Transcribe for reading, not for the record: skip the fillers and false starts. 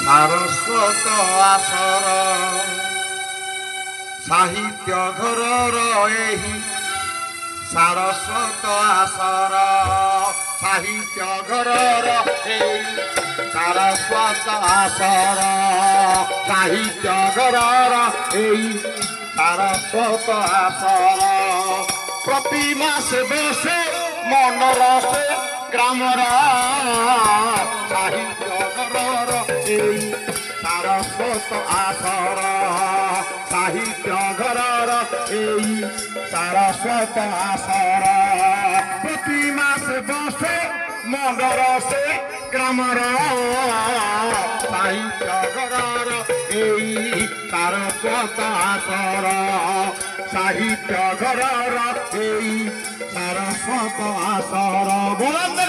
ସାରସ୍ୱତ ଆସର ସାହିତ୍ୟ ଘରର ଏହି ସାରସ୍ୱତ ଆସର ସାହିତ୍ୟ ଘରର ଏହି ସାରସ୍ୱତ ଆସର ସାହିତ୍ୟ ଘରର ଏହି ସାରସ୍ୱତ ଆସର ପ୍ରତି ମାସେ ବସେ ମନରସେ ଗ୍ରାମର ସାହିତ୍ୟ ଘରର এই সারস্বত আসর সাহিত্য ঘরর এই সারস্বত আসর প্রতি মাসে বসে মনরসে গ্রামর সাহিত্য ঘরর এই সারস্বত আসর সাহিত্য ঘরর এই সারস্বত আসর বলন্দ